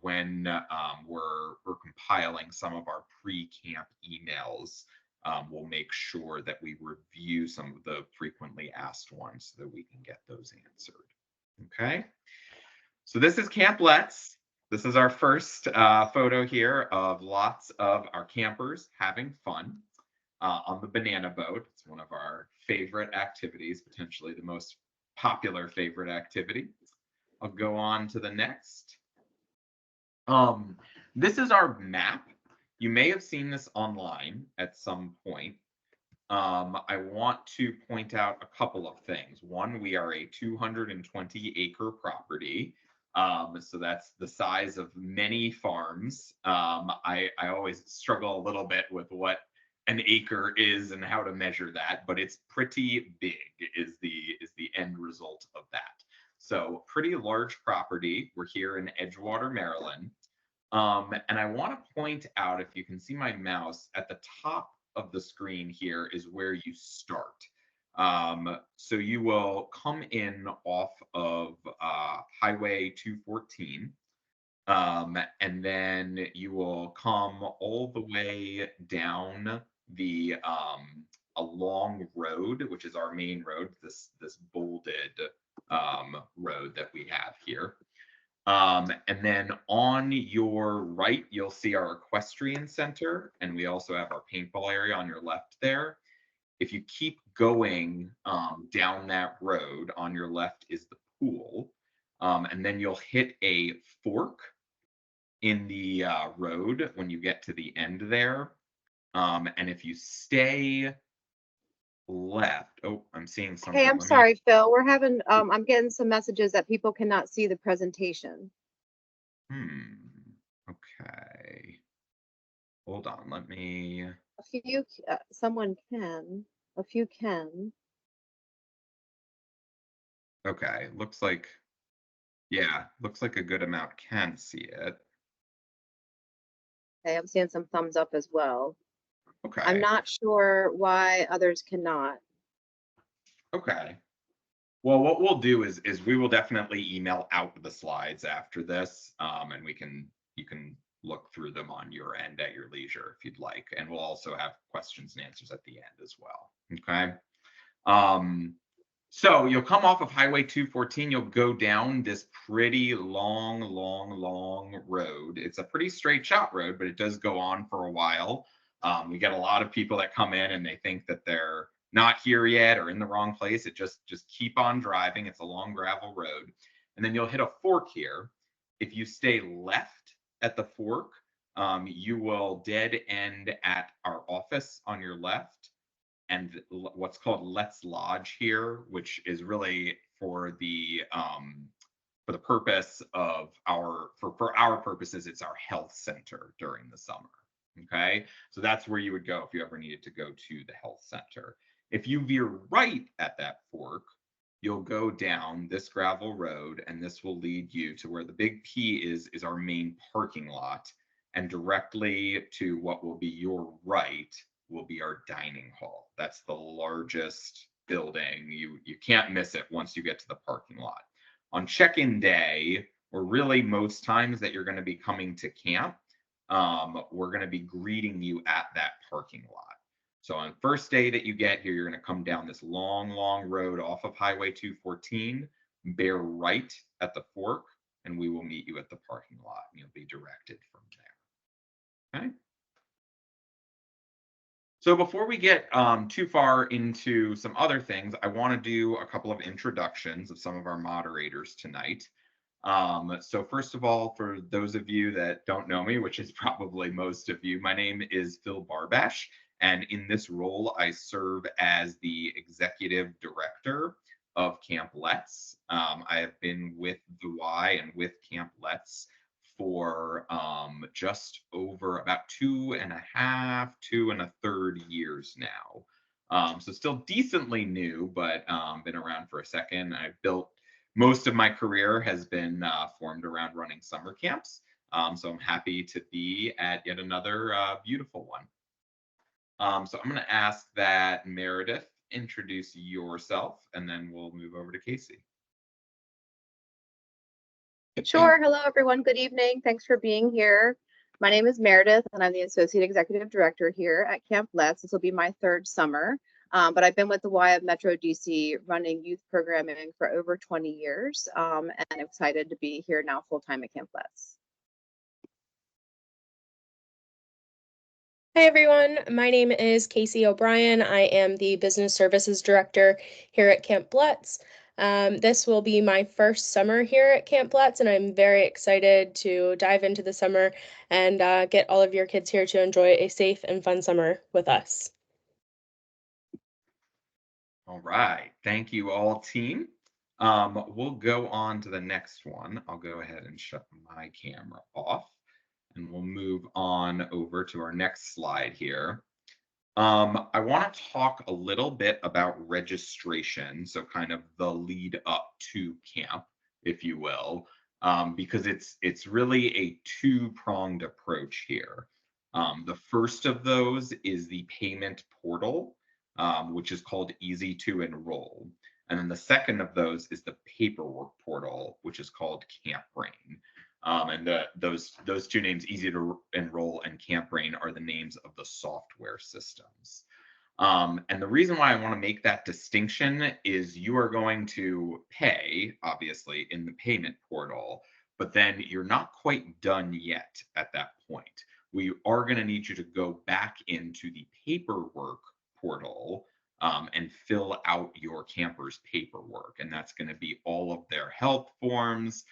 when we're compiling some of our pre-camp emails, we'll make sure that we review some of the frequently asked ones so that we can get those answered. Okay. So this is Camp Let's. This is our first photo here of lots of our campers having fun on the banana boat. It's one of our favorite activities, potentially the most popular favorite activity. I'll go on to the next. This is our map. You may have seen this online at some point. I want to point out a couple of things. One, we are a 220-acre property. So that's the size of many farms. I always struggle a little bit with what an acre is and how to measure that, but it's pretty big is the end result of that. So pretty large property. We're here in Edgewater, Maryland. And I want to point out, if you can see my mouse, at the top of the screen here is where you start. So you will come in off of Highway 214, and then you will come all the way down the a long road, which is our main road, this bolded road that we have here. And then on your right, you'll see our equestrian center, and we also have our paintball area on your left there. If you keep going down that road, on your left is the pool, and then you'll hit a fork in the road when you get to the end there. And if you stay left, oh, I'm seeing something. Hey, I'm sorry, Phil. We're having, I'm getting some messages that people cannot see the presentation. Okay. Hold on, let me. A few, someone can, a few can. Okay, looks like, yeah, looks like a good amount can see it. Okay, I'm seeing some thumbs up as well. Okay. I'm not sure why others cannot. Okay. Well, what we'll do is we will definitely email out the slides after this, and you can look through them on your end at your leisure if you'd like, and we'll also have questions and answers at the end as well. Okay. So you'll come off of Highway 214, you'll go down this pretty long road. It's a pretty straight shot road, but it does go on for a while. We get a lot of people that come in and they think that they're not here yet or in the wrong place. It just keep on driving. It's a long gravel road. And then you'll hit a fork here. If you stay left at the fork, you will dead end at our office on your left, and what's called Let's Lodge here, which is really for the purpose of for our purposes, it's our health center during the summer. Okay, so that's where you would go if you ever needed to go to the health center. If you veer right at that fork, you'll go down this gravel road, and this will lead you to where the big P is our main parking lot, and directly to what will be your right will be our dining hall. That's the largest building. You can't miss it once you get to the parking lot. On check-in day, or really most times that you're going to be coming to camp, we're going to be greeting you at that parking lot. So on first day that you get here, you're going to come down this long road off of Highway 214, bear right at the fork, and we will meet you at the parking lot, and you'll be directed from there. Okay. So before we get too far into some other things, I want to do a couple of introductions of some of our moderators tonight. So first of all, for those of you that don't know me, which is probably most of you, my name is Phil Barbash, and in this role, I serve as the executive director of Camp Let's. I have been with the Y and with Camp Let's for just over about 2.5, 2.33 years now. So still decently new, but been around for a second. I've built most of my career has been formed around running summer camps. So I'm happy to be at yet another beautiful one. So I'm going to ask that Meredith introduce yourself, and then we'll move over to Casey. Sure. Hello, everyone. Good evening. Thanks for being here. My name is Meredith, and I'm the Associate Executive Director here at Camp Let's. This will be my third summer, but I've been with the WIAB Metro DC running youth programming for over 20 years, and excited to be here now full-time at Camp Let's. Hi, everyone. My name is Casey O'Brien. I am the Business Services Director here at Camp Let's. This will be my first summer here at Camp Let's, and I'm very excited to dive into the summer and get all of your kids here to enjoy a safe and fun summer with us. All right. Thank you all, team. We'll go on to the next one. I'll go ahead and shut my camera off, and we'll move on over to our next slide here. I want to talk a little bit about registration, so kind of the lead up to camp, if you will, because it's really a two-pronged approach here. The first of those is the payment portal, which is called Easy to Enroll. And then the second of those is the paperwork portal, which is called CampBrain. Those two names, Easy to Enroll and CampBrain, are the names of the software systems. And the reason why I want to make that distinction is you are going to pay, obviously, in the payment portal, but then you're not quite done yet at that point. We are going to need you to go back into the paperwork portal and fill out your campers' paperwork. And that's going to be all of their help forms,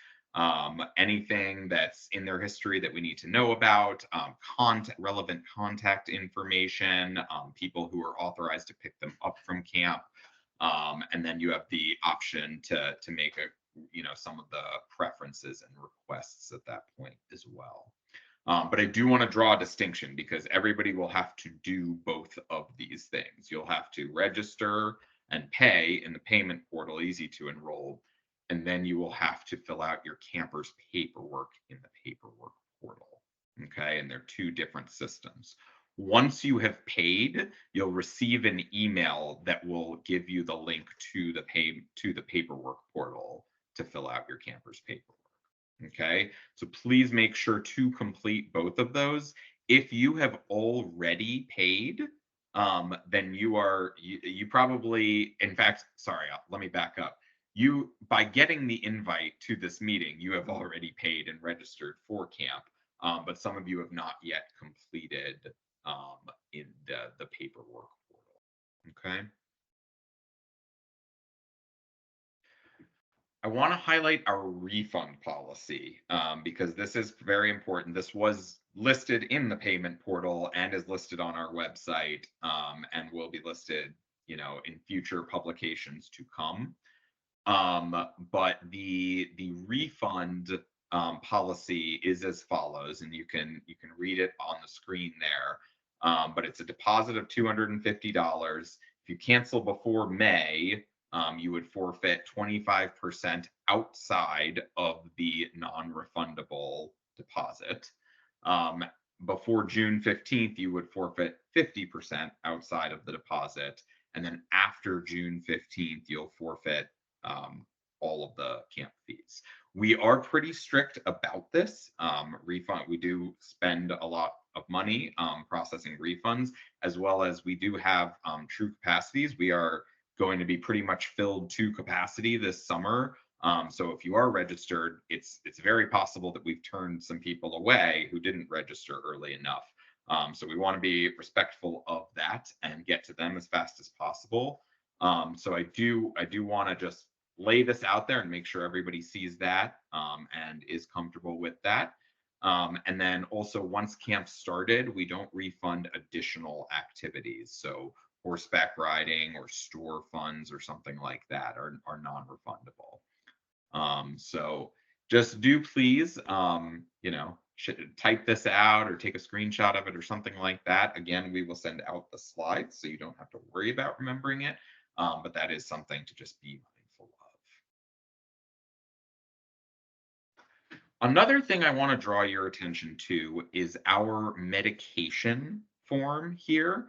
anything that's in their history that we need to know about, relevant contact information, people who are authorized to pick them up from camp. And then you have the option to make some of the preferences and requests at that point as well. But I do want to draw a distinction because everybody will have to do both of these things. You'll have to register and pay in the payment portal, Easy to Enroll, and then you will have to fill out your camper's paperwork in the paperwork portal. Okay, and they're two different systems. Once you have paid, you'll receive an email that will give you the link to the paperwork portal to fill out your camper's paperwork. Okay, so please make sure to complete both of those. If you have already paid, then you probably, in fact, sorry, let me back up. By getting the invite to this meeting, you have already paid and registered for camp, but some of you have not yet completed in the paperwork portal. Okay. I want to highlight our refund policy because this is very important. This was listed in the payment portal and is listed on our website and will be listed, in future publications to come. But the refund policy is as follows, and you can read it on the screen there. But it's a deposit of $250. If you cancel before May, you would forfeit 25% outside of the non-refundable deposit. Before June 15th, you would forfeit 50% outside of the deposit. And then after June 15th, you'll forfeit all of the camp fees. We are pretty strict about this refund. We do spend a lot of money processing refunds, as well as we do have true capacities. We are going to be pretty much filled to capacity this summer. So if you are registered, it's very possible that we've turned some people away who didn't register early enough. So we want to be respectful of that and get to them as fast as possible. So I do want to just lay this out there and make sure everybody sees that and is comfortable with that. And then also, once camp started, we don't refund additional activities. So horseback riding or store funds or something like that are non-refundable. So just do please, type this out or take a screenshot of it or something like that. Again, we will send out the slides, so you don't have to worry about remembering it. But that is something to just be mindful of. Another thing I want to draw your attention to is our medication form here.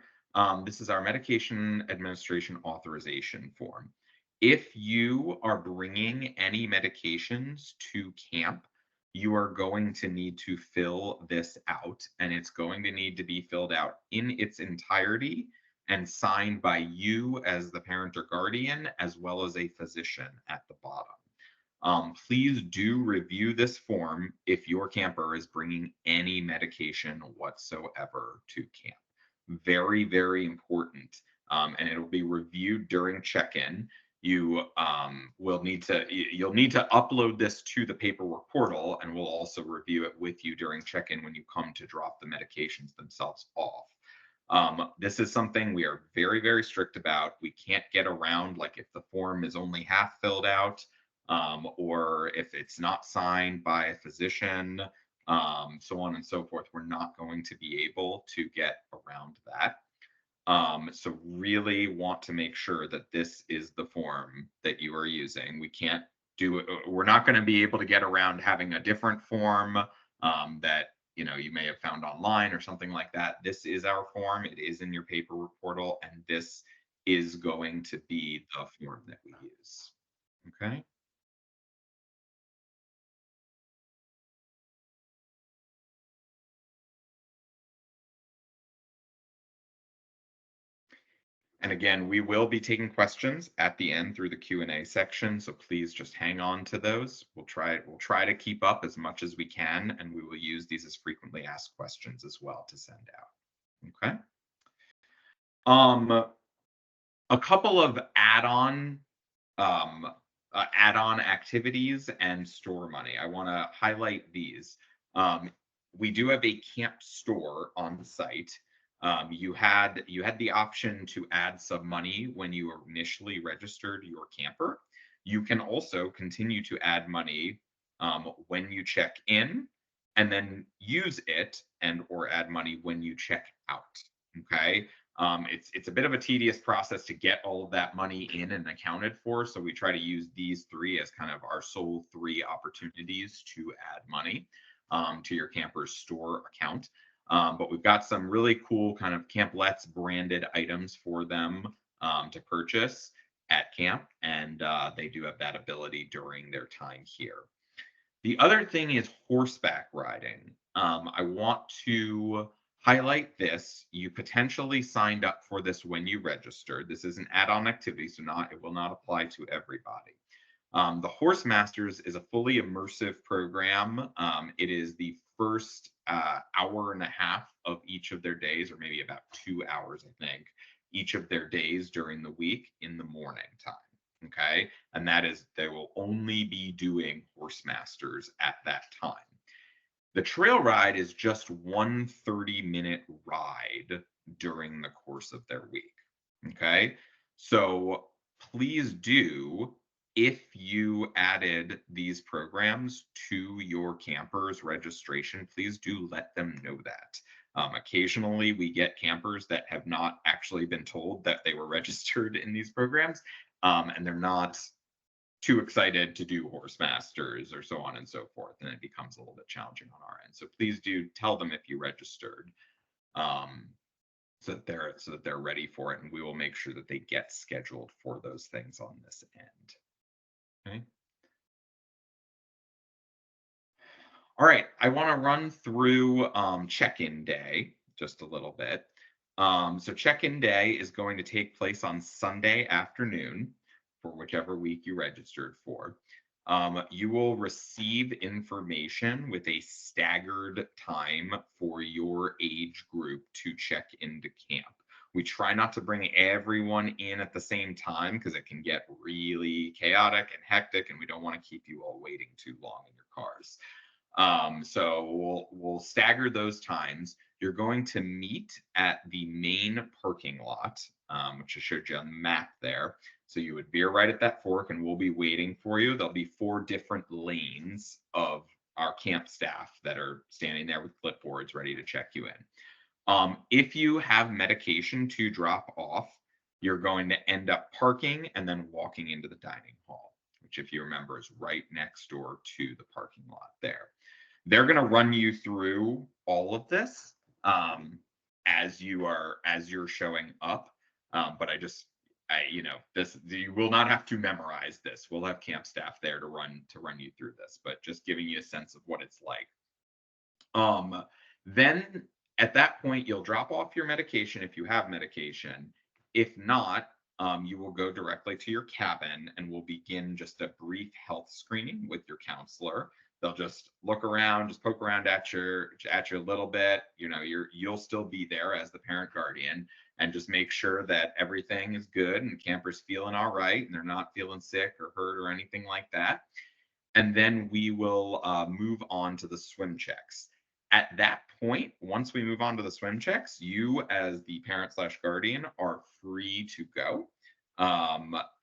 This is our medication administration authorization form. If you are bringing any medications to camp, you are going to need to fill this out, and it's going to need to be filled out in its entirety and signed by you as the parent or guardian, as well as a physician at the bottom. Please do review this form if your camper is bringing any medication whatsoever to camp. Very, very important. And it'll be reviewed during check-in. You'll need to upload this to the paperwork portal, and we'll also review it with you during check-in when you come to drop the medications themselves off. This is something we are very, very strict about. We can't get around, like if the form is only half filled out, or if it's not signed by a physician, so on and so forth. We're not going to be able to get around that. So really want to make sure that this is the form that you are using. We can't do it. We're not going to be able to get around having a different form that you may have found online or something like that. This is our form. It is in your paperwork portal, and this is going to be the form that we use. Okay. And again, we will be taking questions at the end through the Q&A section, so please just hang on to those. We'll try to keep up as much as we can, and we will use these as frequently asked questions as well to send out. Okay. A couple of add-on activities and store money. I want to highlight these. We do have a camp store on the site. You had the option to add some money when you initially registered your camper. You can also continue to add money when you check in, and then use it or add money when you check out. Okay. It's a bit of a tedious process to get all of that money in and accounted for. So we try to use these three as kind of our sole three opportunities to add money to your camper's store account. But we've got some really cool kind of Camp Let's branded items for them to purchase at camp, and they do have that ability during their time here. The other thing is horseback riding. I want to highlight this. You potentially signed up for this when you registered. This is an add-on activity, so it will not apply to everybody. The Horse Masters is a fully immersive program. It is the first hour and a half of each of their days, or maybe about 2 hours, I think, each of their days during the week in the morning time. Okay. And that is, they will only be doing Horse Masters at that time. The trail ride is just 1 30-minute ride during the course of their week. Okay. So please do, if you added these programs to your camper's registration, please do let them know that. Occasionally, we get campers that have not actually been told that they were registered in these programs, and they're not too excited to do Horse Masters or so on and so forth, and it becomes a little bit challenging on our end. So please do tell them if you registered, so that they're ready for it, and we will make sure that they get scheduled for those things on this end. Okay. All right, I want to run through check-in day just a little bit. So check-in day is going to take place on Sunday afternoon for whichever week you registered for. You will receive information with a staggered time for your age group to check into camp. We try not to bring everyone in at the same time because it can get really chaotic and hectic, and we don't want to keep you all waiting too long in your cars. So we'll stagger those times. You're going to meet at the main parking lot, which I showed you on the map there. So you would veer right at that fork, and we'll be waiting for you. There'll be 4 different lanes of our camp staff that are standing there with clipboards ready to check you in. If you have medication to drop off, you're going to end up parking and then walking into the dining hall, which, if you remember, is right next door to the parking lot there. They're going to run you through all of this as you're showing up. But you know, this, you will not have to memorize this. We'll have camp staff there to run you through this, but just giving you a sense of what it's like. Then at that point, you'll drop off your medication if you have medication. If not, you will go directly to your cabin and we'll begin just a brief health screening with your counselor. They'll just look around, just poke around at you a little bit. You know, you'll still be there as the parent guardian, and just make sure that everything is good and camper's feeling all right and they're not feeling sick or hurt or anything like that. And then we will move on to the swim checks. At that point, once we move on to the swim checks, you as the parent / guardian are free to go.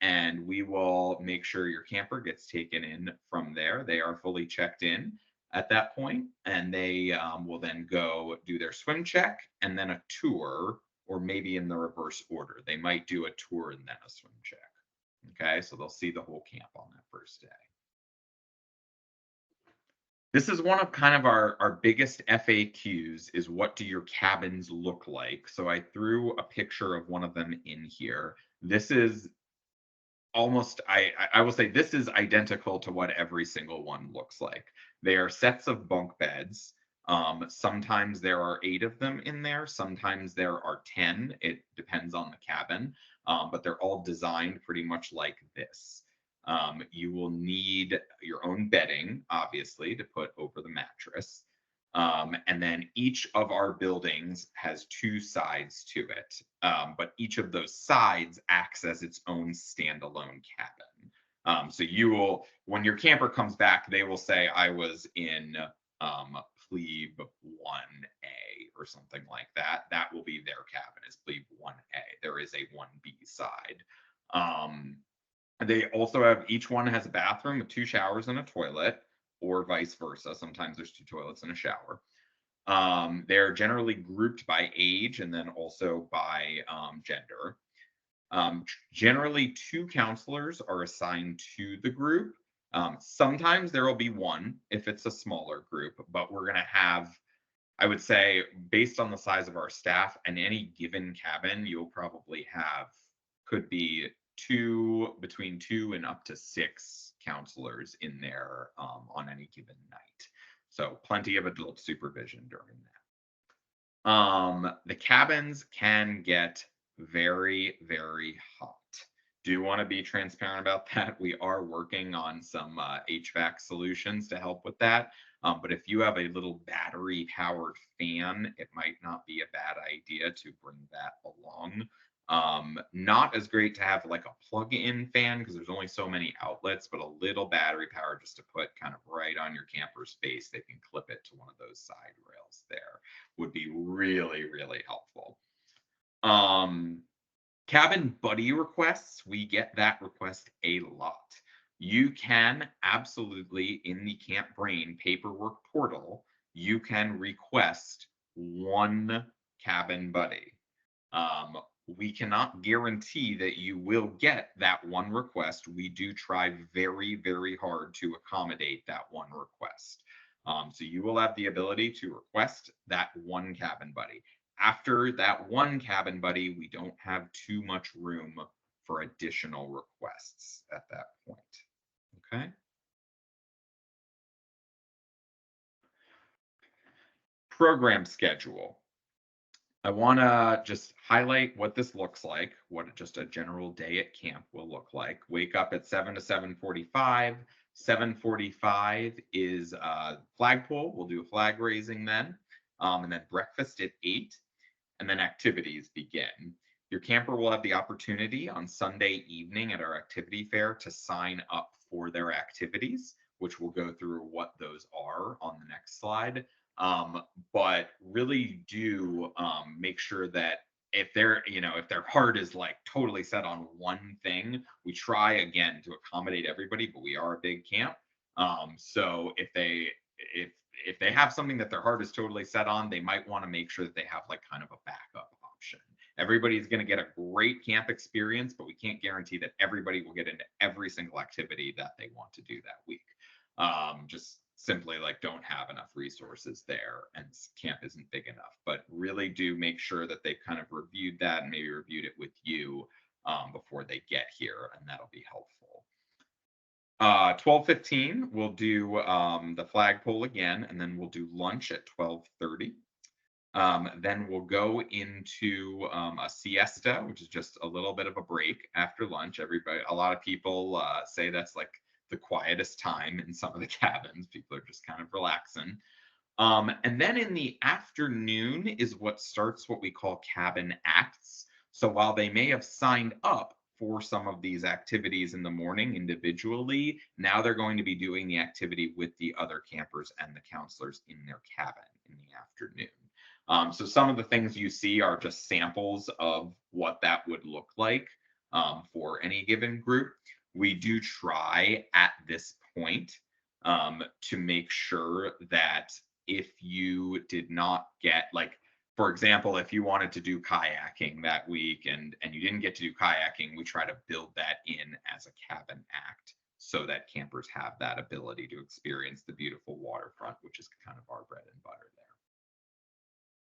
And we will make sure your camper gets taken in from there. They are fully checked in at that point, and they will then go do their swim check and then a tour, or maybe in the reverse order. They might do a tour and then a swim check. Okay, so they'll see the whole camp on that first day. This is one of kind of our biggest FAQs, is what do your cabins look like? So I threw a picture of one of them in here. This is almost, I will say this is identical to what every single one looks like. They are sets of bunk beds. Sometimes there are 8 of them in there. Sometimes there are 10. It depends on the cabin, but they're all designed pretty much like this. You will need your own bedding, obviously, to put over the mattress. And then each of our buildings has 2 sides to it. But each of those sides acts as its own standalone cabin. So you will, when your camper comes back, they will say, I was in plebe 1A or something like that. That will be their cabin, is plebe 1A. There is a 1B side. They also have, each one has a bathroom with 2 showers and a toilet, or vice versa. Sometimes there's 2 toilets and a shower. They're generally grouped by age and then also by gender. Generally, 2 counselors are assigned to the group. Sometimes there will be 1 if it's a smaller group, but we're going to have, I would say, based on the size of our staff and any given cabin, you'll probably have, could be between 2 and up to 6 counselors in there on any given night. So plenty of adult supervision during that. The cabins can get very, very hot. Do want to be transparent about that. We are working on some HVAC solutions to help with that. But if you have a little battery powered fan, it might not be a bad idea to bring that along. Not as great to have like a plug-in fan because there's only so many outlets, but a little battery power just to put kind of right on your camper's face. They can clip it to one of those side rails there, would be really, really helpful. Cabin buddy requests, we get that request a lot. You can absolutely, in the Camp Brain paperwork portal, you can request 1 cabin buddy. We cannot guarantee that you will get that 1 request. We do try very, very hard to accommodate that 1 request. So you will have the ability to request that 1 cabin buddy. After that 1 cabin buddy, we don't have too much room for additional requests at that point. Okay. Program schedule. I want to just highlight what this looks like, what just a general day at camp will look like. Wake up at 7 to 7:45. 7:45 is flagpole. We'll do a flag raising then. And then breakfast at 8. And then activities begin. Your camper will have the opportunity on Sunday evening at our activity fair to sign up for their activities, which we'll go through what those are on the next slide. But really do make sure that if their heart is like totally set on one thing, we try again to accommodate everybody, but we are a big camp. So if they have something that their heart is totally set on, they might want to make sure that they have like kind of a backup option. Everybody's going to get a great camp experience, but we can't guarantee that everybody will get into every single activity that they want to do that week. Just simply like don't have enough resources there and camp isn't big enough, but really do make sure that they've kind of reviewed that and maybe reviewed it with you before they get here, and that'll be helpful. 12:15, we'll do the flagpole again, and then we'll do lunch at 12:30. Then we'll go into a siesta, which is just a little bit of a break after lunch. A lot of people say that's like the quietest time in some of the cabins. People are just kind of relaxing. And then in the afternoon is what starts what we call cabin acts. So while they may have signed up for some of these activities in the morning individually, now they're going to be doing the activity with the other campers and the counselors in their cabin in the afternoon. So some of the things you see are just samples of what that would look like for any given group. We do try at this point to make sure that if you did not get, like, for example, if you wanted to do kayaking that week and you didn't get to do kayaking, we try to build that in as a cabin act so that campers have that ability to experience the beautiful waterfront, which is kind of our bread and butter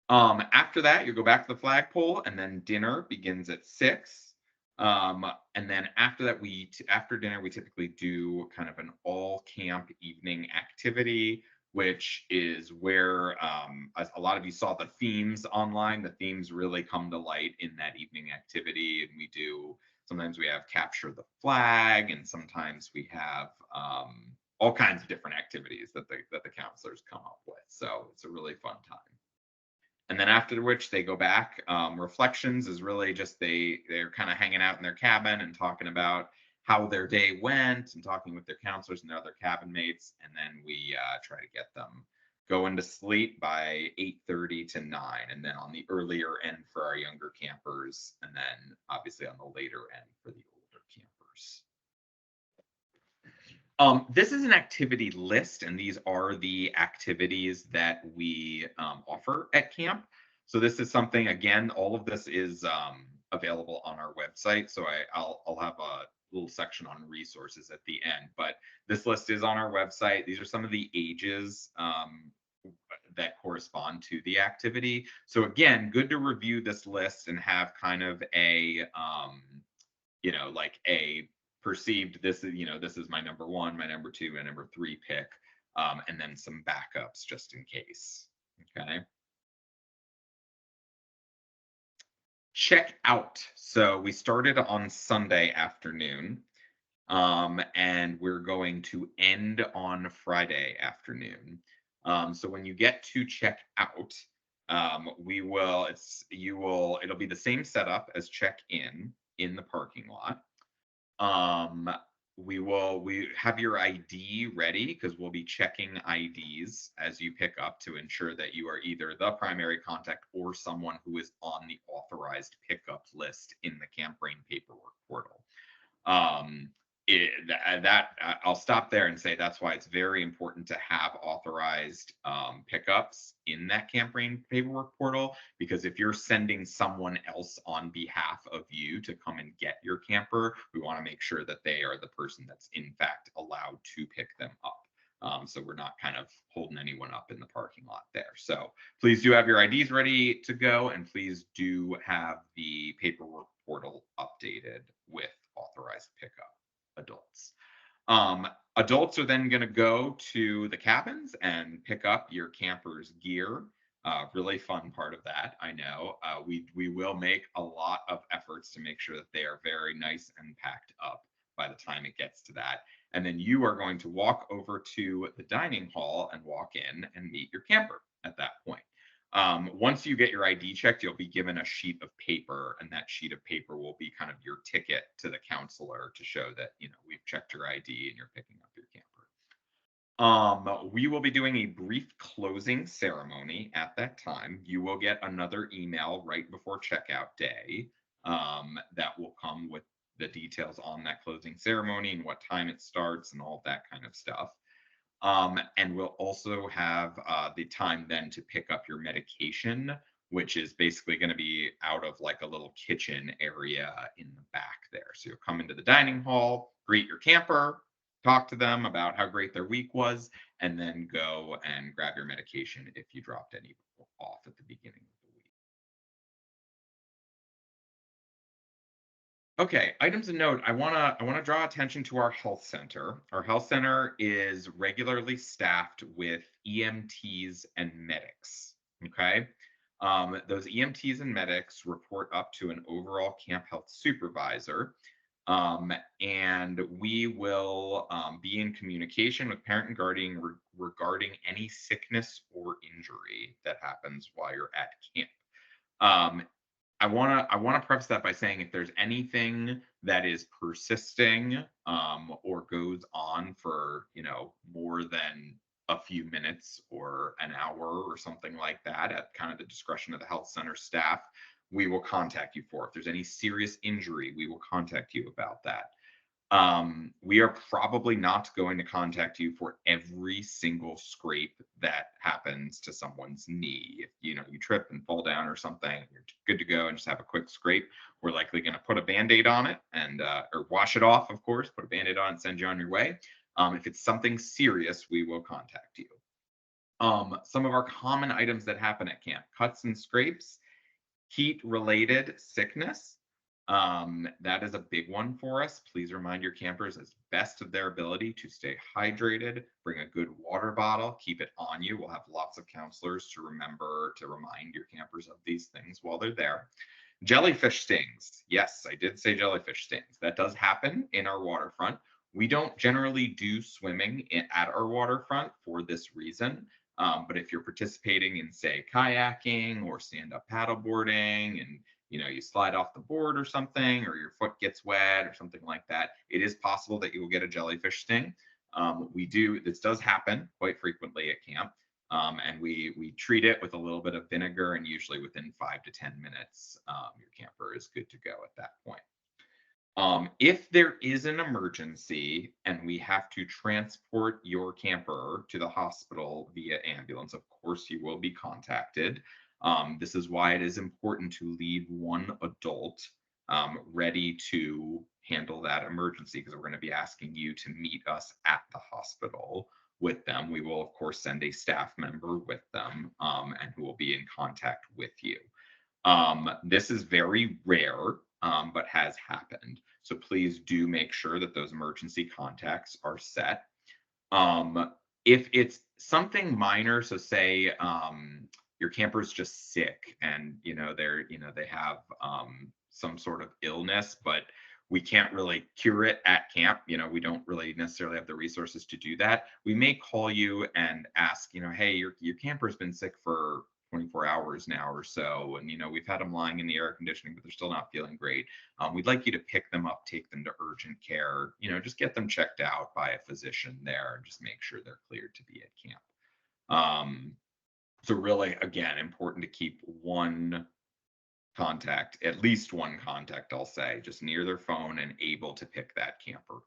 there. After that, you go back to the flagpole, and then dinner begins at 6. And then after that, after dinner, we typically do kind of an all camp evening activity, which is where a lot of you saw the themes online. The themes really come to light in that evening activity. And sometimes we have capture the flag, and sometimes we have all kinds of different activities that the counselors come up with. So it's a really fun time. And then after which they go back. Reflections is really just they're kind of hanging out in their cabin and talking about how their day went and talking with their counselors and their other cabin mates. And then we try to get them going to sleep by 8:30 to 9. And then on the earlier end for our younger campers, and then obviously on the later end for the older campers. This is an activity list, and these are the activities that we offer at camp. So this is something, again, all of this is available on our website. So I'll have a little section on resources at the end, but this list is on our website. These are some of the ages that correspond to the activity. So again, good to review this list and have kind of a, like a perceived, this is my number 1, my number 2, my number 3 pick, and then some backups just in case. Okay. Check out. So we started on Sunday afternoon, and we're going to end on Friday afternoon. So when you get to check out, it'll be the same setup as check in the parking lot. We have your ID ready because we'll be checking IDs as you pick up to ensure that you are either the primary contact or someone who is on the authorized pickup list in the Camp Brain paperwork portal. I'll stop there and say that's why it's very important to have authorized pickups in that Camp Brain paperwork portal, because if you're sending someone else on behalf of you to come and get your camper, we want to make sure that they are the person that's in fact allowed to pick them up. So we're not kind of holding anyone up in the parking lot there. So please do have your IDs ready to go, and please do have the paperwork portal updated with authorized pickup. Adults. Adults are then going to go to the cabins and pick up your camper's gear. Really fun part of that, I know. We will make a lot of efforts to make sure that they are very nice and packed up by the time it gets to that. And then you are going to walk over to the dining hall and walk in and meet your camper at that point. Once you get your ID checked, you'll be given a sheet of paper, and that sheet of paper will be kind of your ticket to the counselor to show that, we've checked your ID and you're picking up your camper. We will be doing a brief closing ceremony at that time. You will get another email right before checkout day that will come with the details on that closing ceremony and what time it starts and all of that kind of stuff. And we'll also have the time then to pick up your medication, which is basically going to be out of like a little kitchen area in the back there. So you'll come into the dining hall, greet your camper, talk to them about how great their week was, and then go and grab your medication if you dropped any off at the beginning of the week. Okay, items of note. I wanna draw attention to our health center. Our health center is regularly staffed with EMTs and medics. Okay. Those EMTs and medics report up to an overall camp health supervisor. And we will be in communication with parent and guardian regarding any sickness or injury that happens while you're at camp. Um, I wanna preface that by saying if there's anything that is persisting or goes on for more than a few minutes or an hour or something like that at kind of the discretion of the health center staff, we will contact you for. If there's any serious injury, we will contact you about that. We are probably not going to contact you for every single scrape that happens to someone's knee. If you trip and fall down or something, you're good to go and just have a quick scrape. We're likely going to put a band-aid on it and or wash it off, of course, put a band-aid on and send you on your way. If it's something serious, we will contact you. Some of our common items that happen at camp: cuts and scrapes, heat related sickness. That is a big one for us. Please remind your campers as best of their ability to stay hydrated, bring a good water bottle, keep it on you. We'll have lots of counselors to remind your campers of these things while they're there. Jellyfish stings. Yes, I did say jellyfish stings. That does happen in our waterfront. We don't generally do swimming at our waterfront for this reason. But if you're participating in, say, kayaking or stand-up paddleboarding, and you slide off the board or something, or your foot gets wet or something like that, it is possible that you will get a jellyfish sting. This does happen quite frequently at camp. And we treat it with a little bit of vinegar, and usually within 5 to 10 minutes, your camper is good to go at that point. If there is an emergency and we have to transport your camper to the hospital via ambulance, of course you will be contacted. This is why it is important to leave one adult ready to handle that emergency, because we're going to be asking you to meet us at the hospital with them. We will, of course, send a staff member with them and who will be in contact with you. This is very rare, but has happened. So please do make sure that those emergency contacts are set. If it's something minor, so say your camper's just sick and they have some sort of illness, but we can't really cure it at camp. We don't really necessarily have the resources to do that. We may call you and ask, hey, your camper's been sick for 24 hours now or so, and we've had them lying in the air conditioning, but they're still not feeling great. We'd like you to pick them up, take them to urgent care, just get them checked out by a physician there, and just make sure they're cleared to be at camp. So really, again, important to keep one contact, at least one contact, I'll say, just near their phone and able to pick that camper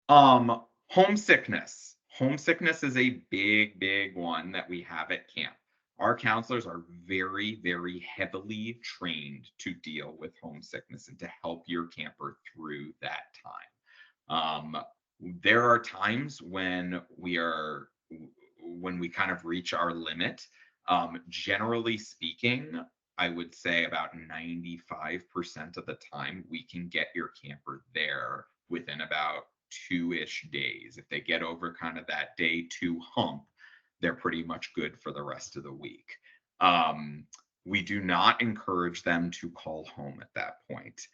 up. Homesickness. Homesickness is a big, big one that we have at camp. Our counselors are very, very heavily trained to deal with homesickness and to help your camper through that time. There are times when we kind of reach our limit. Generally speaking, I would say about 95% of the time we can get your camper there within about 2-ish days. If they get over kind of that day 2 hump, they're pretty much good for the rest of the week. We do not encourage them to call home at that point.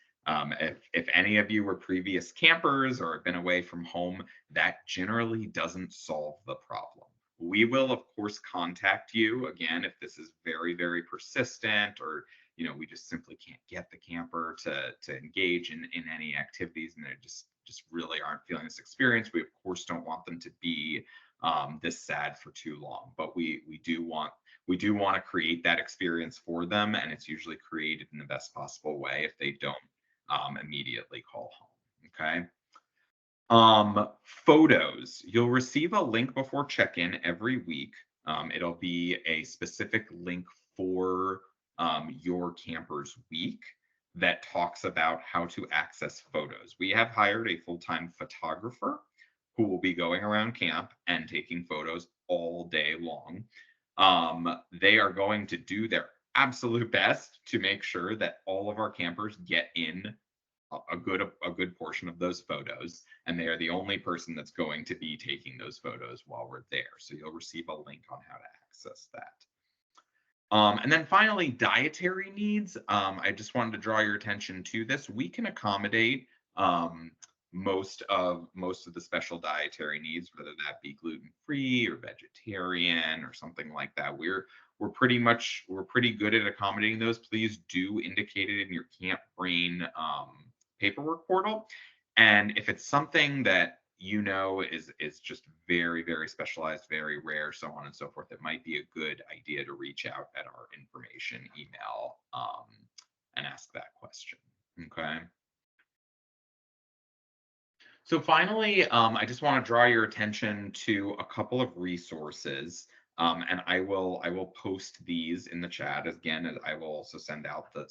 If any of you were previous campers or have been away from home, that generally doesn't solve the problem. We will, of course, contact you again if this is very, very persistent, or we just simply can't get the camper to engage in any activities, and they just really aren't feeling this experience. We, of course, don't want them to be this sad for too long, but we do want to create that experience for them, and it's usually created in the best possible way if they don't immediately call home. Okay. Photos. You'll receive a link before check-in every week. It'll be a specific link for your camper's week that talks about how to access photos. We have hired a full-time photographer who will be going around camp and taking photos all day long. They are going to do their absolute best to make sure that all of our campers get in a good portion of those photos, and they are the only person that's going to be taking those photos while we're there. So you'll receive a link on how to access that. And then finally, dietary needs. I just wanted to draw your attention to this. We can accommodate most of the special dietary needs, whether that be gluten-free or vegetarian or something like that. We're pretty good at accommodating those. Please do indicate it in your Camp Brain paperwork portal. And if it's something that you know is just very, very specialized, very rare, so on and so forth, it might be a good idea to reach out at our information email and ask that question. Okay. So finally, I just want to draw your attention to a couple of resources, and I will post these in the chat again. As I will also send out the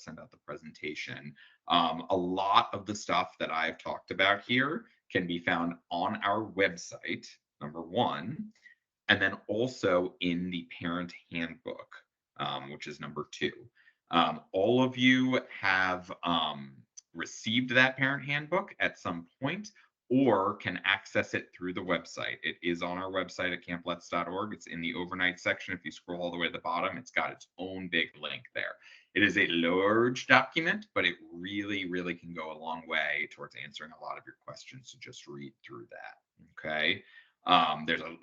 presentation. A lot of the stuff that I've talked about here can be found on our website, number one, and then also in the parent handbook, which is number two. All of you have received that parent handbook at some point, or can access it through the website. It is on our website at campbletts.org. It's in the overnight section. If you scroll all the way to the bottom, it's got its own big link there. It is a large document, but it really, really can go a long way towards answering a lot of your questions. So just read through that, okay?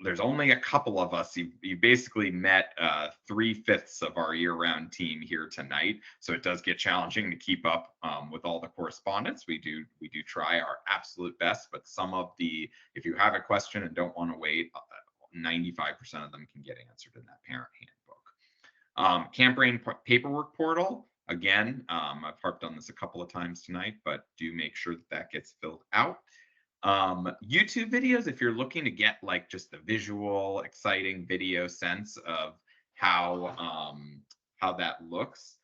There's only a couple of us. You basically met 3/5 of our year-round team here tonight, so it does get challenging to keep up with all the correspondence. We do try our absolute best, but if you have a question and don't want to wait, 95% of them can get answered in that parent handbook. Camp Brain paperwork portal. Again, I've harped on this a couple of times tonight, but do make sure that gets filled out. YouTube videos, if you're looking to get like just the visual, exciting video sense of how that looks,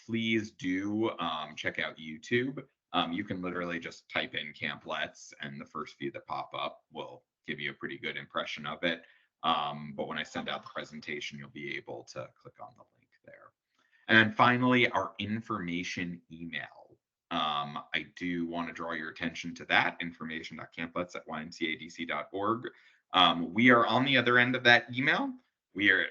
please do check out YouTube. You can literally just type in Camp Letts, and the first few that pop up will give you a pretty good impression of it. But when I send out the presentation, you'll be able to click on the link there. And then finally, our information email. I do want to draw your attention to that, information.campletts@ymcadc.org. We are on the other end of that email. We are,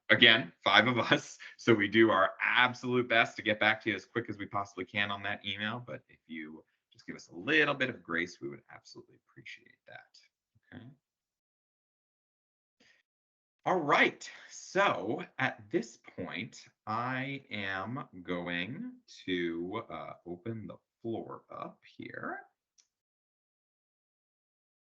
again, 5 of us, so we do our absolute best to get back to you as quick as we possibly can on that email. But if you just give us a little bit of grace, we would absolutely appreciate that. Okay. All right, so at this point, I am going to open the floor up here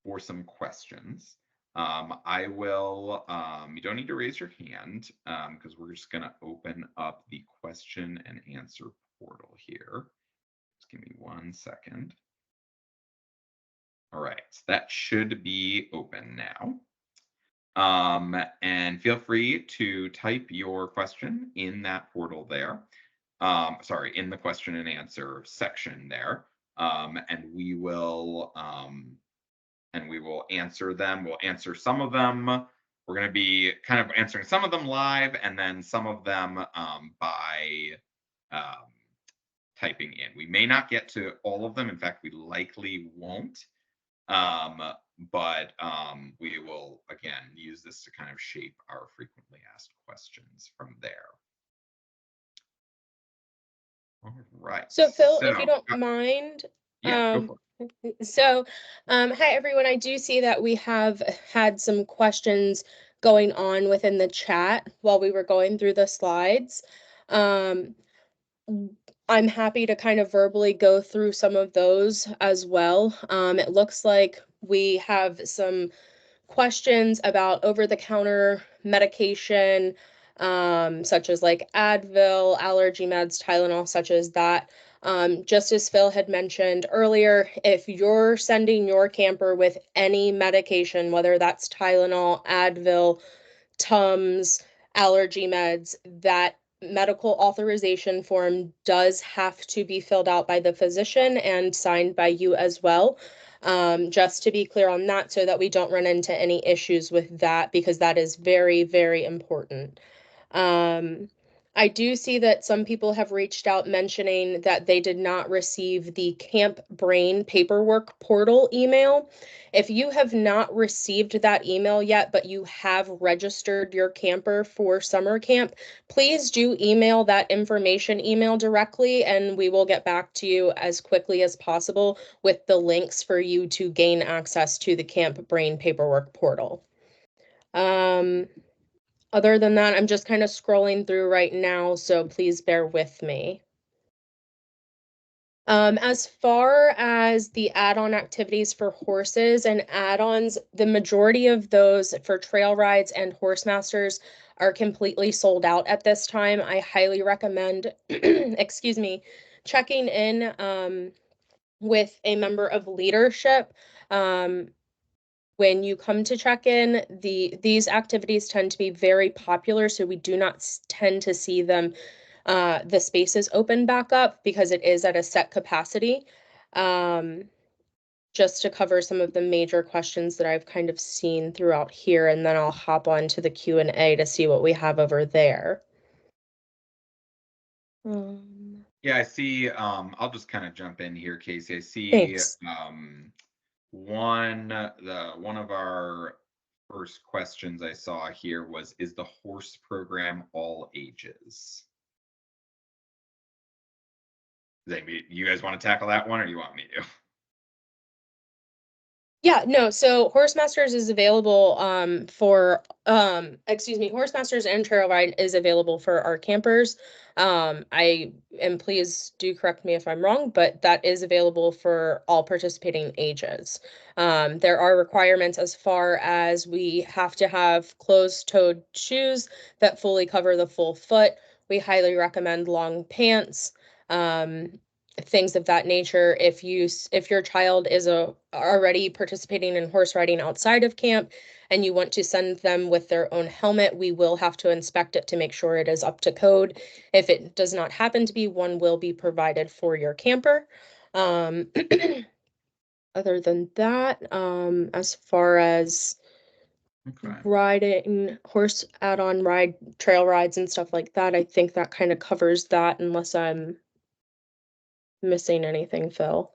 for some questions. I will, you don't need to raise your hand because we're just going to open up the question and answer portal here. Just give me 1 second. All right, so that should be open now. And feel free to type your question in that portal there. Sorry, in the question and answer section there. And we will answer them. We'll answer some of them. We're going to be kind of answering some of them live, and then some of them by typing in. We may not get to all of them. In fact, we likely won't. But we will, again, use this to kind of shape our frequently asked questions from there. All right. So Phil, if you don't mind. Yeah, go for it. So, hi everyone. I do see that we have had some questions going on within the chat while we were going through the slides. I'm happy to kind of verbally go through some of those as well. It looks like we have some questions about over-the-counter medication, such as like Advil, allergy meds, Tylenol, such as that. Just as Phil had mentioned earlier, if you're sending your camper with any medication, whether that's Tylenol, Advil, Tums, allergy meds, that medical authorization form does have to be filled out by the physician and signed by you as well. Just to be clear on that, so that we don't run into any issues with that, because that is very, very important. I do see that some people have reached out mentioning that they did not receive the Camp Brain paperwork portal email. If you have not received that email yet, but you have registered your camper for summer camp, please do email that information email directly, and we will get back to you as quickly as possible with the links for you to gain access to the Camp Brain paperwork portal. Other than that, I'm just kind of scrolling through right now, so please bear with me. As far as the add-on activities for horses and add-ons, the majority of those for trail rides and horse masters are completely sold out at this time. I highly recommend, excuse me, checking in with a member of leadership. When you come to check in, these activities tend to be very popular, so we do not tend to see them the spaces open back up because it is at a set capacity. Just to cover some of the major questions that I've kind of seen throughout here, and then I'll hop on to the Q&A to see what we have over there. Yeah, I see. I'll just kind of jump in here, Casey. I see Thanks. one of our first questions I saw here was, is the horse program all ages? You guys want to tackle that one, or you want me to? Yeah, no, so Horse Masters is available for Horse Masters and Trail Ride is available for our campers. And please do correct me if I'm wrong, but that is available for all participating ages. There are requirements as far as we have to have closed-toed shoes that fully cover the full foot. We highly recommend long pants. Things of that nature. If your child is already participating in horse riding outside of camp and you want to send them with their own helmet, we will have to inspect it to make sure it is up to code. If it does not happen to be, one will be provided for your camper. Other than that, as far as riding horse add-on ride trail rides and stuff like that, I think that kind of covers that, unless I'm missing anything, Phil.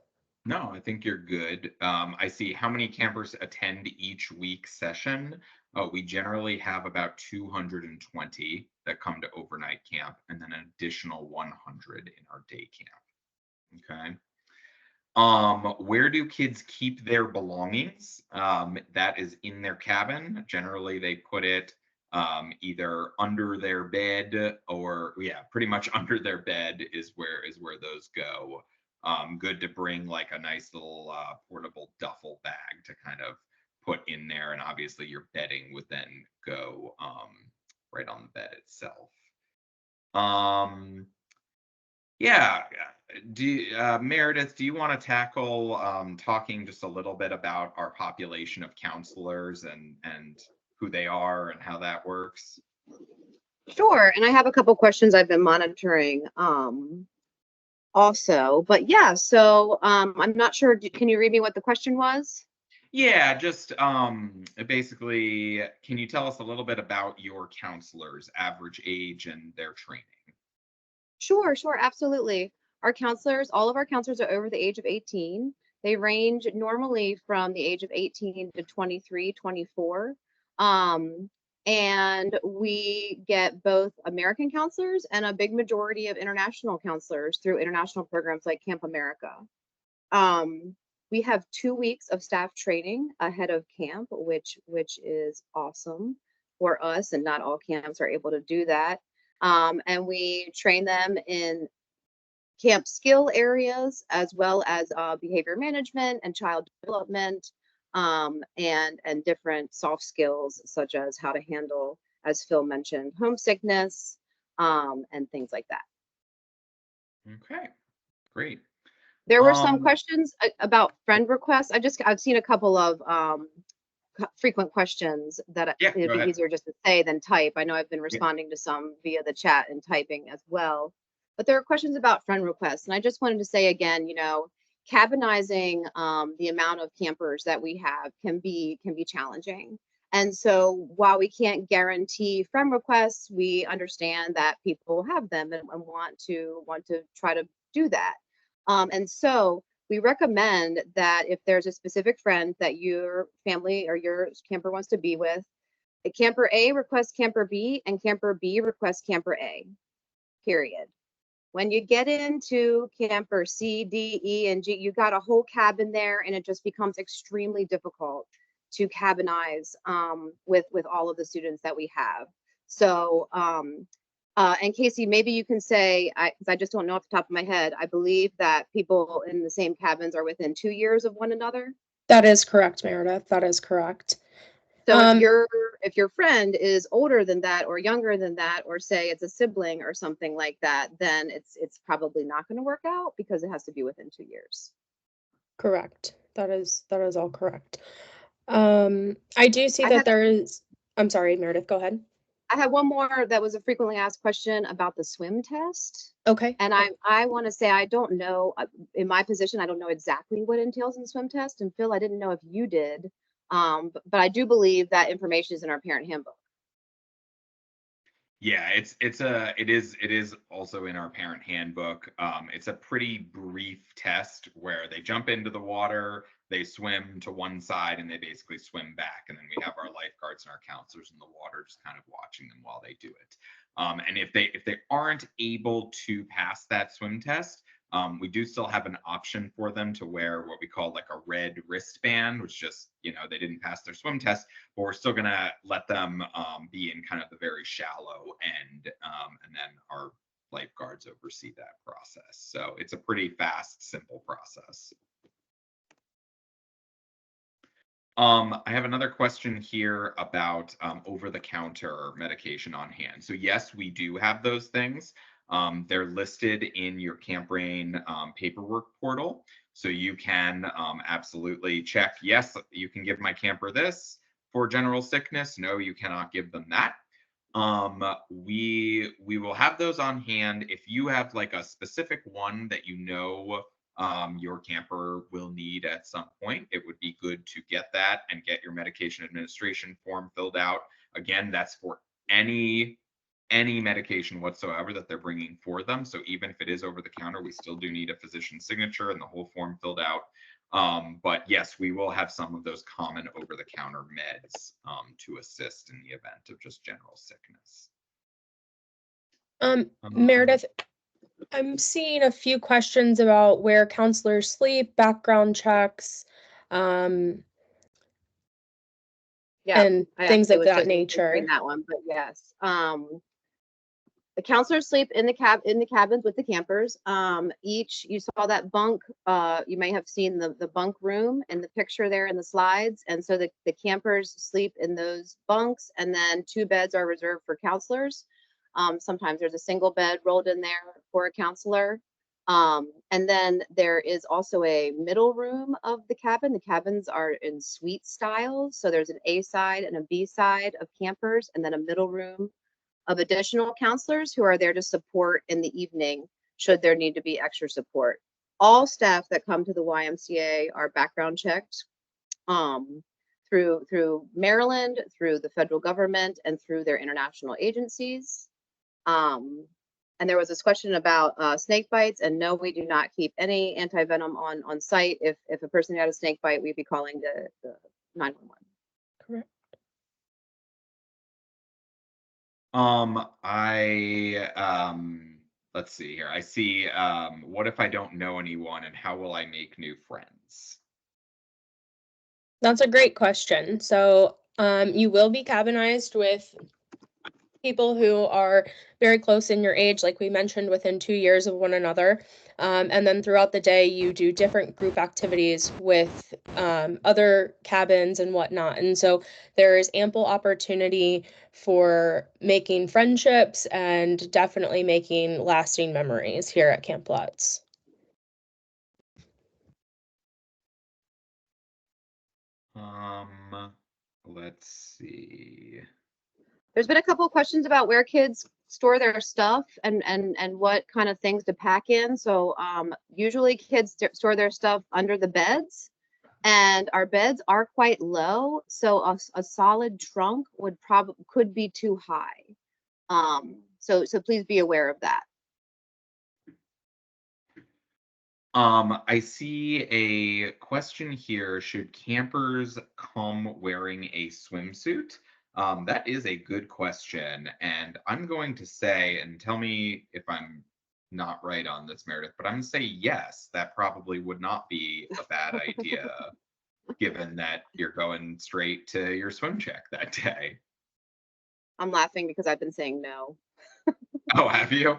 No, I think you're good. I see how many campers attend each week session. We generally have about 220 that come to overnight camp, and then an additional 100 in our day camp. Okay. Where do kids keep their belongings? That is in their cabin. Generally, they put it either under their bed, or pretty much under their bed is where those go. Good to bring like a nice little portable duffel bag to kind of put in there, and obviously your bedding would then go right on the bed itself. Meredith, do you want to tackle talking just a little bit about our population of counselors and who they are and how that works? Sure, and I have a couple questions I've been monitoring also, but yeah, so I'm not sure, can you read me what the question was? Yeah, just basically, can you tell us a little bit about your counselors, average age and their training? Sure, absolutely. Our counselors, all of our counselors are over the age of 18. They range normally from the age of 18 to 23, 24. And we get both American counselors and a big majority of international counselors through international programs like Camp America. We have 2 weeks of staff training ahead of camp, which is awesome for us, and not all camps are able to do that. And we train them in camp skill areas, as well as behavior management and child development, and different soft skills, such as how to handle, as Phil mentioned, homesickness, and things like that. Okay, great. There were some questions about friend requests. I've seen a couple of frequent questions that it'd be easier just to say than type. I know I've been responding to some via the chat and typing as well, but there are questions about friend requests. And I just wanted to say again, cabinizing the amount of campers that we have can be challenging. And so while we can't guarantee friend requests, we understand that people have them and want to try to do that. And so we recommend that if there's a specific friend that your family or your camper wants to be with, camper A requests camper B and camper B requests camper A, period. When you get into camper C, D, E, and G, you got a whole cabin there, and it just becomes extremely difficult to cabinize with all of the students that we have. So, and Casey, maybe you can say, because I just don't know off the top of my head, I believe that people in the same cabins are within 2 years of one another. That is correct, Meredith. That is correct. So if your friend is older than that or younger than that, or say it's a sibling or something like that, then it's probably not going to work out because it has to be within 2 years. Correct. That is all correct. I do see that there is, I'm sorry, Meredith, go ahead. I have one more that was a frequently asked question about the swim test. Okay. And I want to say, I don't know, in my position, I don't know exactly what entails in the swim test. And Phil, I didn't know if you did, but I do believe that information is in our parent handbook. Yeah, it is also in our parent handbook. It's a pretty brief test where they jump into the water, they swim to one side, and they basically swim back. And then we have our lifeguards and our counselors in the water just kind of watching them while they do it. And if they aren't able to pass that swim test, we do still have an option for them to wear what we call like a red wristband, which just, they didn't pass their swim test, but we're still going to let them be in kind of the very shallow end. And then our lifeguards oversee that process. So it's a pretty fast, simple process. I have another question here about over-the-counter medication on hand. So yes, we do have those things. They're listed in your CampRain paperwork portal. So you can absolutely check, yes, you can give my camper this for general sickness. No, you cannot give them that. We will have those on hand. If you have like a specific one that your camper will need at some point, it would be good to get that and get your medication administration form filled out. Again, that's for any medication whatsoever that they're bringing for them. So even if it is over the counter, we still do need a physician's signature and the whole form filled out. But yes, we will have some of those common over the counter meds to assist in the event of just general sickness. Meredith, I'm seeing a few questions about where counselors sleep, background checks, and things of that nature. That one, but yes, the counselors sleep in the cabins with the campers. You saw that bunk. You may have seen the bunk room in the picture there in the slides, and so the campers sleep in those bunks, and then 2 beds are reserved for counselors. Sometimes there's a single bed rolled in there for a counselor. And then there is also a middle room of the cabin. The cabins are in suite style. So there's an A side and a B side of campers, and then a middle room of additional counselors who are there to support in the evening should there need to be extra support. All staff that come to the YMCA are background checked through Maryland, through the federal government, and through their international agencies. And there was this question about snake bites, and no, we do not keep any anti-venom on site. If a person had a snake bite, we'd be calling the 911. Correct. Let's see here. I see, what if I don't know anyone and how will I make new friends? That's a great question. So you will be cabinized with people who are very close in your age, like we mentioned, within 2 years of one another. And then throughout the day, you do different group activities with other cabins and whatnot. And so there is ample opportunity for making friendships and definitely making lasting memories here at Camp Lutz. Let's see. There's been a couple of questions about where kids store their stuff and what kind of things to pack in. So usually kids store their stuff under the beds. and our beds are quite low, so a solid trunk could be too high. So please be aware of that. I see a question here. Should campers come wearing a swimsuit? That is a good question. And I'm going to say, and tell me if I'm not right on this, Meredith, but I'm going to say yes, that probably would not be a bad idea, given that you're going straight to your swim check that day. I'm laughing because I've been saying no. Oh, have you?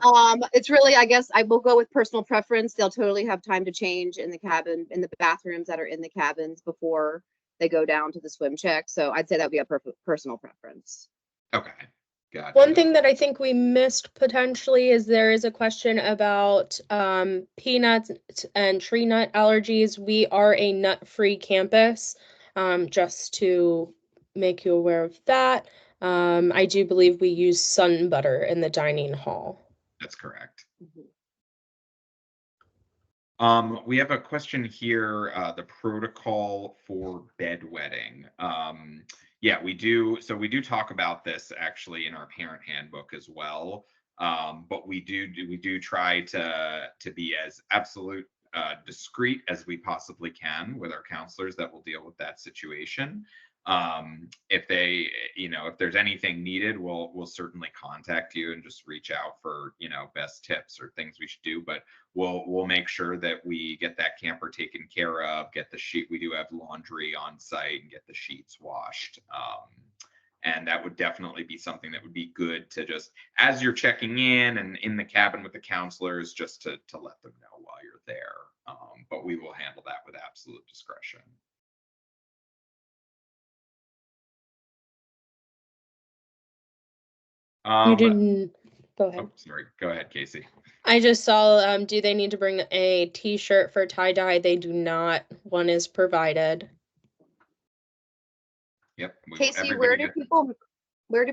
It's really, I guess I will go with personal preference. They'll totally have time to change in the cabin, in the bathrooms that are in the cabins before they go down to the swim check. So I'd say that would be a personal preference. Okay. Gotcha. One thing that I think we missed potentially is there is a question about peanuts and tree nut allergies. We are a nut-free campus, just to make you aware of that. I do believe we use sun butter in the dining hall. That's correct. Mhm. We have a question here, the protocol for bedwetting. Yeah, we do. So we do talk about this actually in our parent handbook as well. But we do try to be as absolute discreet as we possibly can with our counselors that will deal with that situation. If they, if there's anything needed, we'll certainly contact you and just reach out for, best tips or things we should do. But we'll make sure that we get that camper taken care of, get the sheet. We do have laundry on site and get the sheets washed. And that would definitely be something that would be good to just, as you're checking in and in the cabin with the counselors, just to let them know while you're there. But we will handle that with absolute discretion. You didn't go ahead. Oh, sorry. Go ahead, Casey. I just saw, do they need to bring a t-shirt for tie-dye? They do not. One is provided. Yep. Casey, where do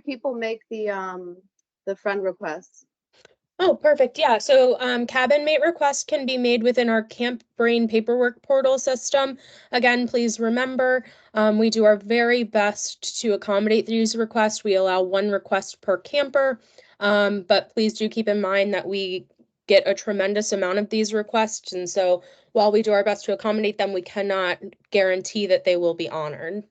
people make the friend requests? Oh, perfect. Yeah. So cabin mate requests can be made within our Camp Brain paperwork portal system. Again, please remember, we do our very best to accommodate these requests. We allow one request per camper, but please do keep in mind that we get a tremendous amount of these requests. And so while we do our best to accommodate them, we cannot guarantee that they will be honored.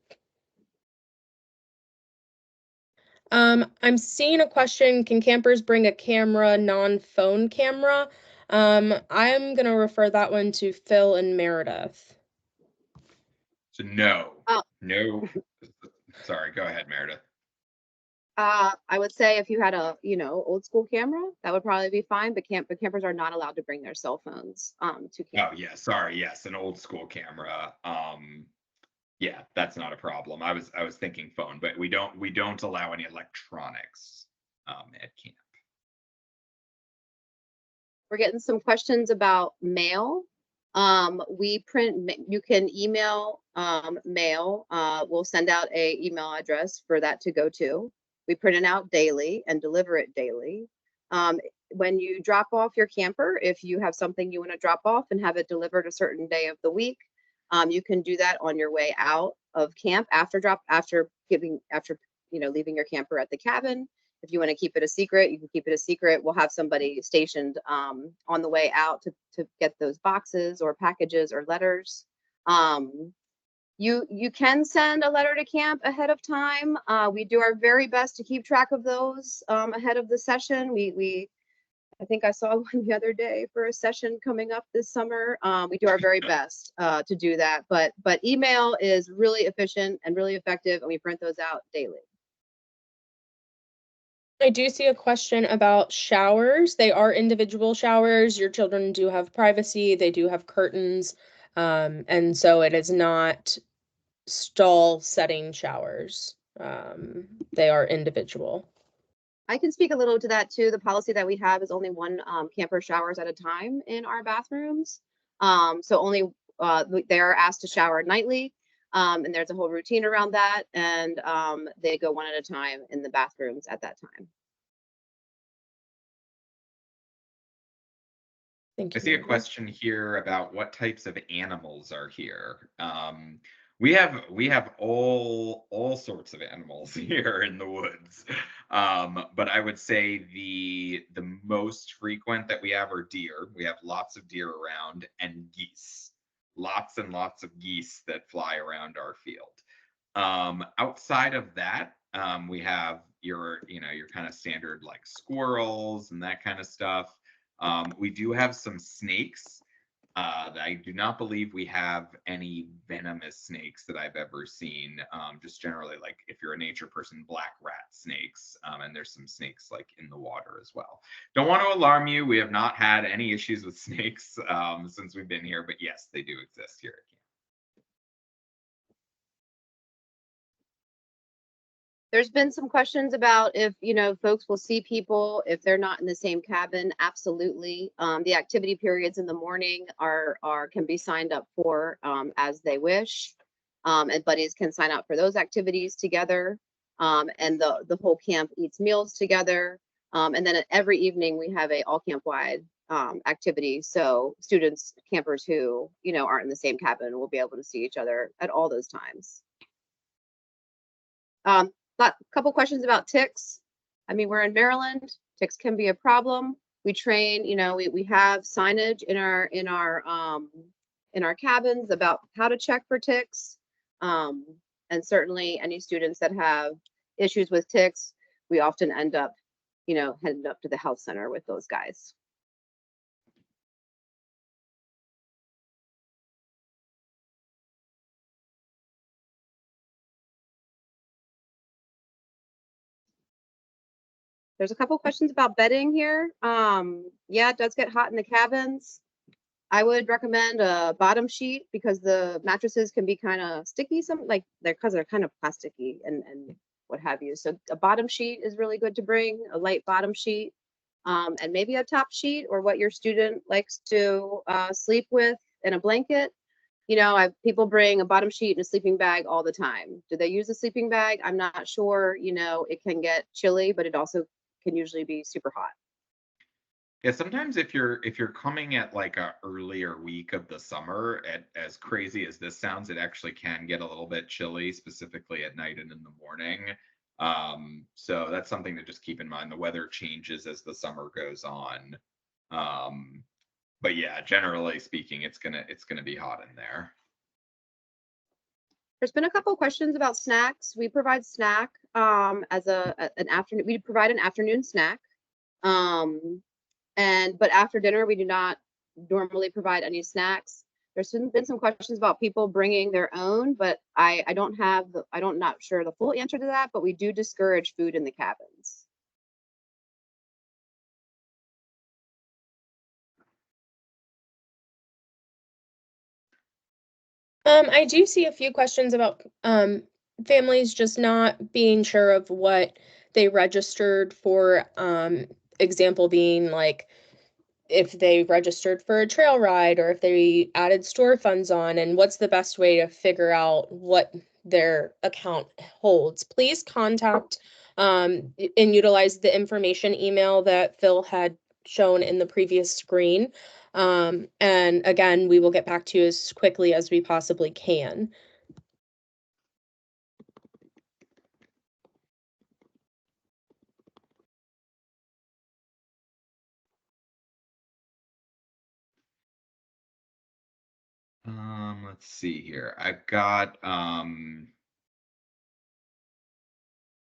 I'm seeing a question, can campers bring a camera, non-phone camera? I'm gonna refer that one to Phil and Meredith. So no, Oh. no. Sorry, go ahead, Meredith. I would say if you had a, old school camera, that would probably be fine, but campers are not allowed to bring their cell phones to camp. Oh yeah, sorry. Yes, an old school camera. Yeah, that's not a problem. I was thinking phone, but we don't allow any electronics at camp. We're getting some questions about mail. You can email mail. We'll send out a email address for that to go to. We print it out daily and deliver it daily. When you drop off your camper, if you have something you want to drop off and have it delivered a certain day of the week, you can do that on your way out of camp after leaving your camper at the cabin. If you want to keep it a secret, you can keep it a secret. We'll have somebody stationed on the way out to get those boxes or packages or letters. You can send a letter to camp ahead of time. We do our very best to keep track of those ahead of the session. I think I saw one the other day for a session coming up this summer. We do our very best to do that, but email is really efficient and really effective, and we print those out daily. I do see a question about showers. They are individual showers. Your children do have privacy. They do have curtains. And so it is not stall setting showers. They are individual. I can speak a little to that too. The policy that we have is only one camper showers at a time in our bathrooms. So only they are asked to shower nightly. And there's a whole routine around that. And they go one at a time in the bathrooms at that time. Thank I you. see a Meredith. question here about what types of animals are here. We have all sorts of animals here in the woods. But I would say the most frequent that we have are deer. We have lots of deer around, and geese. Lots and lots of geese that fly around our field. Outside of that, we have your kind of standard like squirrels and that kind of stuff. We do have some snakes. I do not believe we have any venomous snakes that I've ever seen. Just generally, like if you're a nature person, black rat snakes, and there's some snakes like in the water as well. Don't want to alarm you. We have not had any issues with snakes since we've been here, but yes, they do exist here at camp. There's been some questions about if, folks will see people if they're not in the same cabin. Absolutely. The activity periods in the morning can be signed up for as they wish. And buddies can sign up for those activities together. And the whole camp eats meals together. And then every evening we have a all camp wide activity. So students, campers who, aren't in the same cabin will be able to see each other at all those times. A couple questions about ticks. I mean, we're in Maryland. Ticks can be a problem. We train, we have signage in our cabins about how to check for ticks. And certainly any students that have issues with ticks, we often end up, heading up to the health center with those guys. There's a couple questions about bedding here. Yeah, it does get hot in the cabins. I would recommend a bottom sheet because the mattresses can be kind of sticky, because they're kind of plasticky and what have you. So a bottom sheet is really good to bring, a light bottom sheet, and maybe a top sheet or what your student likes to sleep with, and a blanket. People bring a bottom sheet and a sleeping bag all the time. Do they use a sleeping bag? I'm not sure. It can get chilly, but it also can usually be super hot. Yeah, sometimes if you're coming at like a earlier week of the summer, as crazy as this sounds, it actually can get a little bit chilly, specifically at night and in the morning. So that's something to just keep in mind. The weather changes as the summer goes on. But yeah, generally speaking, it's gonna be hot in there. There's been a couple questions about snacks. We provide snack as an afternoon. We provide an afternoon snack. But after dinner, we do not normally provide any snacks. There's been some questions about people bringing their own, but I'm not sure the full answer to that, but we do discourage food in the cabins. I do see a few questions about families just not being sure of what they registered for. Example being like if they registered for a trail ride or if they added store funds on, and what's the best way to figure out what their account holds. Please contact and utilize the information email that Phil had shown in the previous screen. And again, we will get back to you as quickly as we possibly can. Let's see here. I've got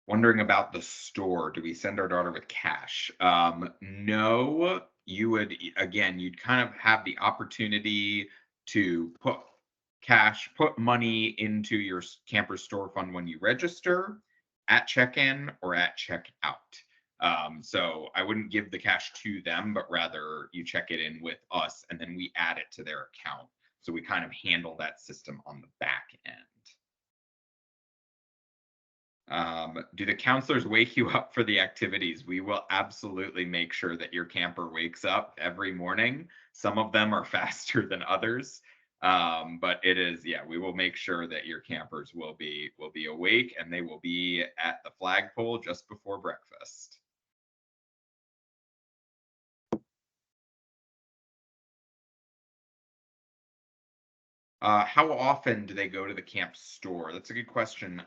wondering about the store. Do we send our daughter with cash? No, you'd kind of have the opportunity to put money into your camper store fund when you register, at check-in or at checkout. So I wouldn't give the cash to them, but rather you check it in with us and then we add it to their account. So we kind of handle that system on the back end. Do the counselors wake you up for the activities? We will absolutely make sure that your camper wakes up every morning. Some of them are faster than others. But we will make sure that your campers will be awake and they will be at the flagpole just before breakfast. How often do they go to the camp store? That's a good question.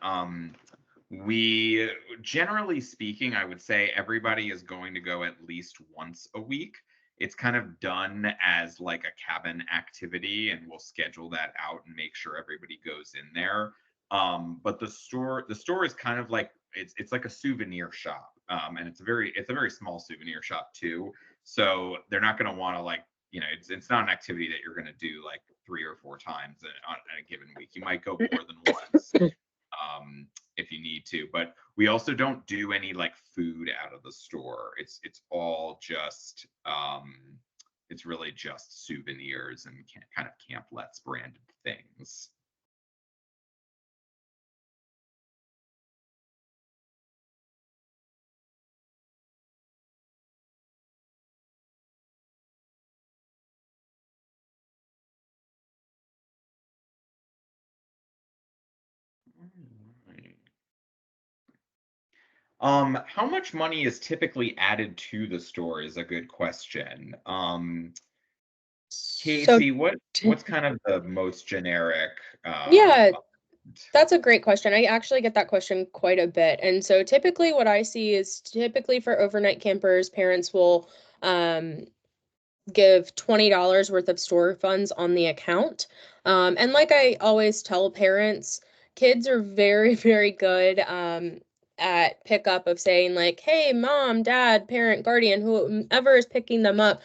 We generally speaking, I would say everybody is going to go at least once a week. It's kind of done as like a cabin activity, and we'll schedule that out and make sure everybody goes in there. But the store is kind of like it's like a souvenir shop, and it's a very small souvenir shop too. So they're not going to want to like it's not an activity that you're going to do like 3 or 4 times on a given week. You might go more than once. If you need to, but we also don't do any like food out of the store. It's all just it's really just souvenirs and kind of Camp Let's branded things. Alright. How much money is typically added to the store is a good question. So, Casey, what's kind of the most generic yeah, amount? that's a great question. I actually get that question quite a bit. And so typically what I see is typically for overnight campers, parents will give $20 worth of store funds on the account. And like I always tell parents, kids are very, very good at pickup of saying like, hey, mom, dad, parent, guardian, whoever is picking them up,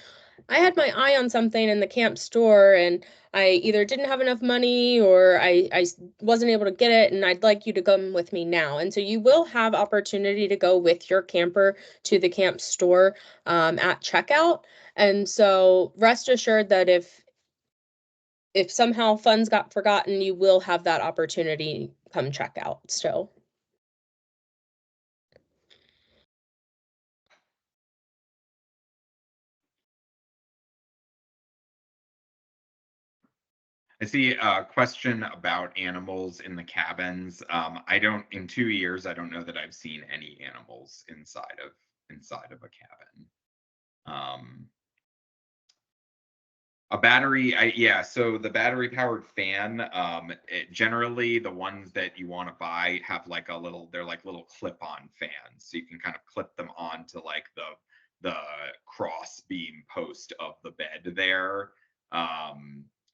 I had my eye on something in the camp store and I either didn't have enough money or I wasn't able to get it and I'd like you to come with me now. And so you will have opportunity to go with your camper to the camp store at checkout. And so rest assured that if somehow funds got forgotten, you will have that opportunity come check out still. I see a question about animals in the cabins. I don't, in 2 years, I don't know that I've seen any animals inside of a cabin. Um, a battery, yeah. So the battery powered fan, generally the ones that you want to buy have like a little, they're like little clip on fans, so you can kind of clip them onto like the cross beam post of the bed there.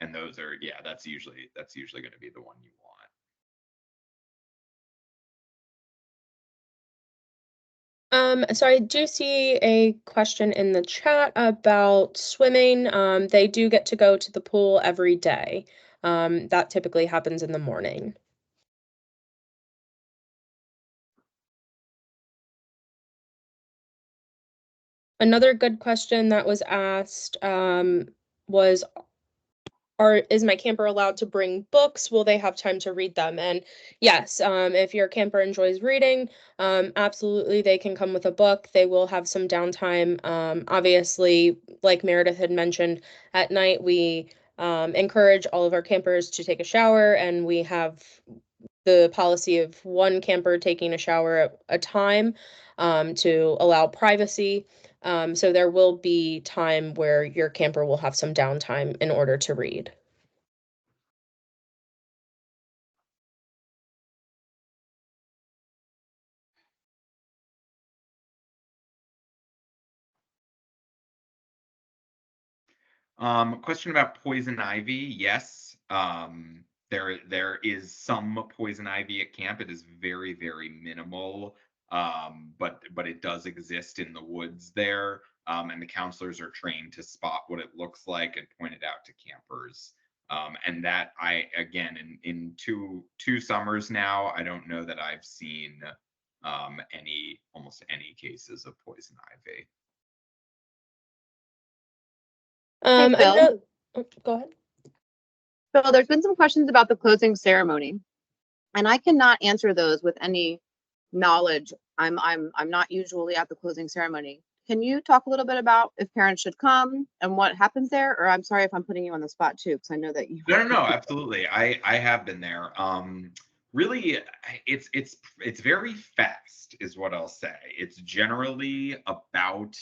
And those are, yeah, that's usually going to be the one you want. So I do see a question in the chat about swimming. They do get to go to the pool every day. That typically happens in the morning. Another good question that was asked was is my camper allowed to bring books? Will they have time to read them? And yes, if your camper enjoys reading, absolutely they can come with a book. They will have some downtime. Obviously, like Meredith had mentioned, at night we encourage all of our campers to take a shower, and we have the policy of one camper taking a shower at a time to allow privacy. So there will be time where your camper will have some downtime in order to read. Question about poison ivy. Yes, there is some poison ivy at camp. It is very, very minimal, but it does exist in the woods there. And the counselors are trained to spot what it looks like and point it out to campers. And that I again in two summers now, I don't know that I've seen almost any cases of poison ivy. Hey, Phil. Go ahead. Phil, there's been some questions about the closing ceremony, and I cannot answer those with any knowledge. I'm not usually at the closing ceremony. Can you talk a little bit about if parents should come and what happens there? Or I'm sorry if I'm putting you on the spot too, because I know that you. No, absolutely. I have been there. Really, it's very fast, is what I'll say. It's generally about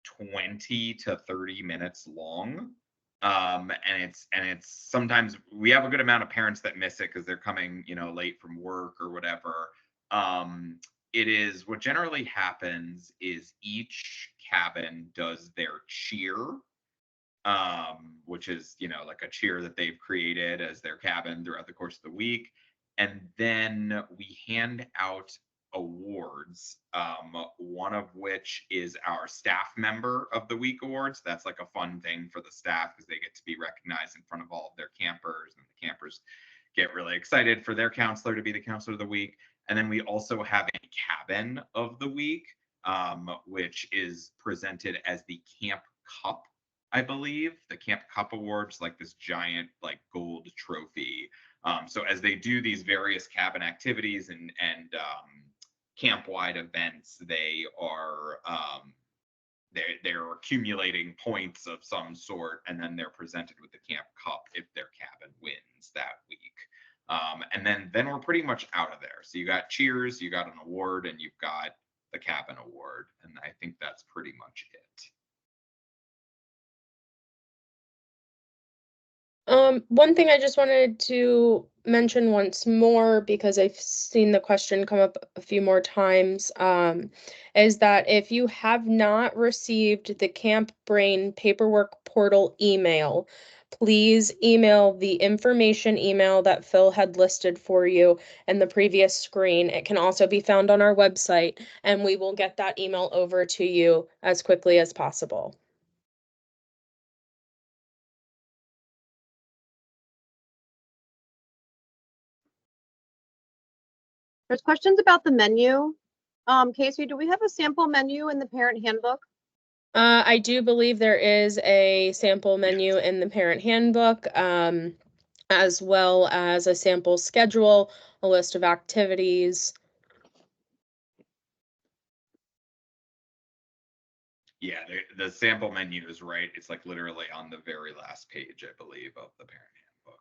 20 to 30 minutes long. And it's sometimes we have a good amount of parents that miss it because they're coming, you know, late from work or whatever. It is what generally happens is each cabin does their cheer, which is, you know, like a cheer that they've created as their cabin throughout the course of the week. And then we hand out awards, one of which is our staff member of the week awards. That's like a fun thing for the staff because they get to be recognized in front of all of their campers, and the campers get really excited for their counselor to be the counselor of the week. And then we also have a cabin of the week, which is presented as the Camp Cup, I believe. The Camp Cup Awards, like this giant like gold trophy. So as they do these various cabin activities and camp-wide events, they are they're accumulating points of some sort, and then they're presented with the Camp Cup if their cabin wins that week. And then we're pretty much out of there. So you got cheers, you got an award, and you've got the cabin award, and I think that's pretty much it. One thing I just wanted to mention once more, because I've seen the question come up a few more times, is that if you have not received the Camp Brain paperwork portal email, please email the information email that Phil had listed for you in the previous screen. It can also be found on our website, and we will get that email over to you as quickly as possible. There's questions about the menu. Casey, do we have a sample menu in the parent handbook? I do believe there is a sample menu in the parent handbook, as well as a sample schedule, a list of activities. Yeah, the sample menu is right. It's like literally on the very last page, I believe, of the parent handbook.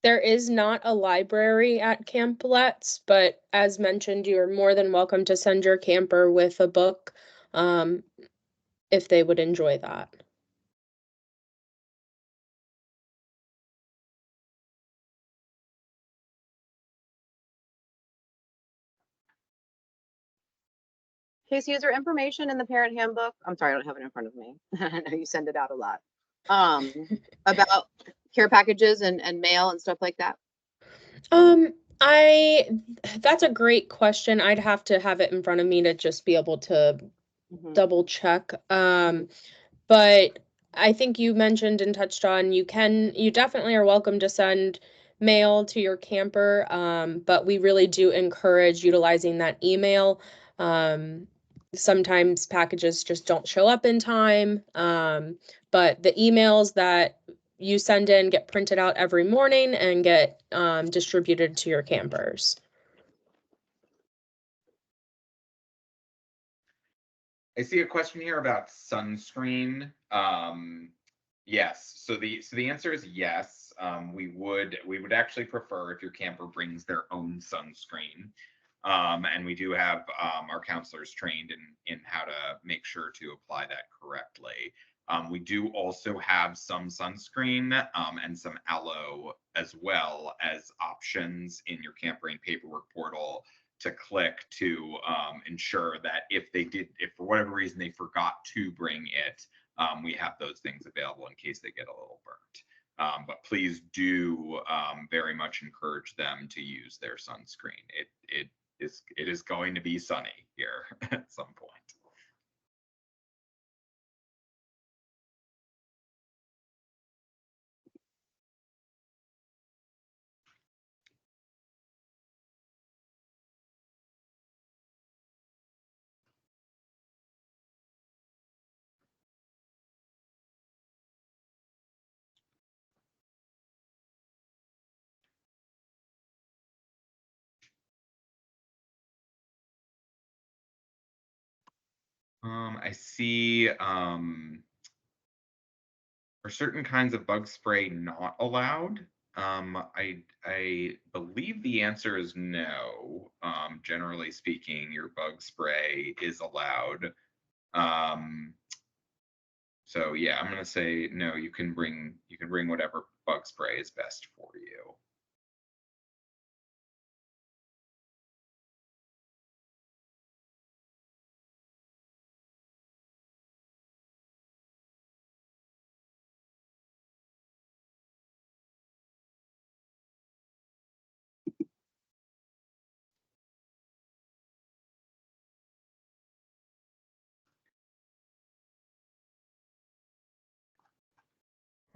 There is not a library at Camp Let's, but as mentioned, you are more than welcome to send your camper with a book, if they would enjoy that. Casey, is there information in the parent handbook? I'm sorry, I don't have it in front of me. I know you send it out a lot. About care packages and mail and stuff like that. Um, that's a great question. I'd have to have it in front of me to just be able to double check. But I think you mentioned and touched on you definitely are welcome to send mail to your camper, but we really do encourage utilizing that email. Sometimes packages just don't show up in time, but the emails that you send in get printed out every morning and get distributed to your campers. I see a question here about sunscreen. Yes. So the answer is yes. We would actually prefer if your camper brings their own sunscreen. And we do have our counselors trained in how to make sure to apply that correctly. We do also have some sunscreen and some aloe as well as options in your Camp Brain paperwork portal to click to ensure that if for whatever reason they forgot to bring it, we have those things available in case they get a little burnt. But please do very much encourage them to use their sunscreen. It is going to be sunny here at some point. I see Are certain kinds of bug spray not allowed? I believe the answer is no. Generally speaking, your bug spray is allowed. So yeah, I'm gonna say no. You can bring whatever bug spray is best for you.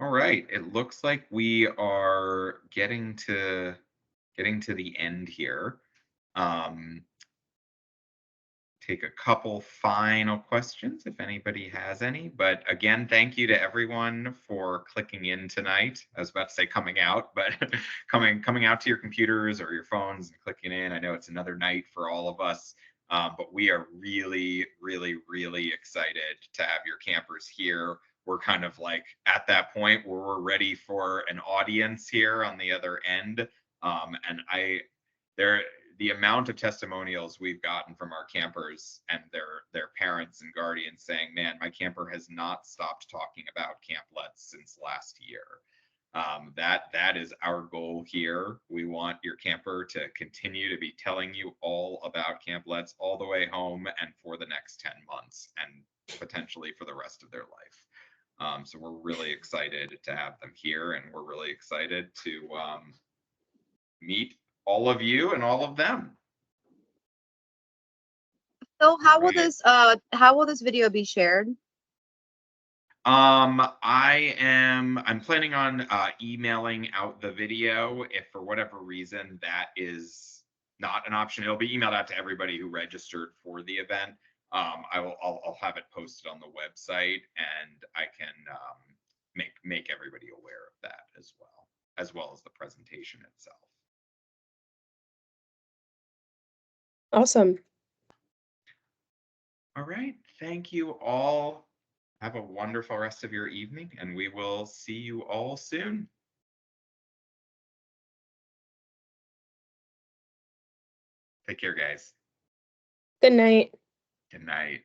All right, it looks like we are getting to the end here. Take a couple final questions if anybody has any. But again, thank you to everyone for clicking in tonight. I was about to say coming out, but coming out to your computers or your phones and clicking in. I know it's another night for all of us, but we are really, really, really excited to have your campers here. We're kind of like at that point where we're ready for an audience here on the other end. And the amount of testimonials we've gotten from our campers and their parents and guardians saying, man, my camper has not stopped talking about Camp Let's since last year. That is our goal here. We want your camper to continue to be telling you all about Camp Let's all the way home and for the next 10 months and potentially for the rest of their life. So we're really excited to have them here, and we're really excited to meet all of you and all of them. So how will this video be shared? I'm planning on emailing out the video. If for whatever reason that is not an option, it'll be emailed out to everybody who registered for the event. I'll have it posted on the website, and I can make everybody aware of that as well as the presentation itself. Awesome. All right, thank you all. Have a wonderful rest of your evening, and we will see you all soon. Take care, guys. Good night. Good night.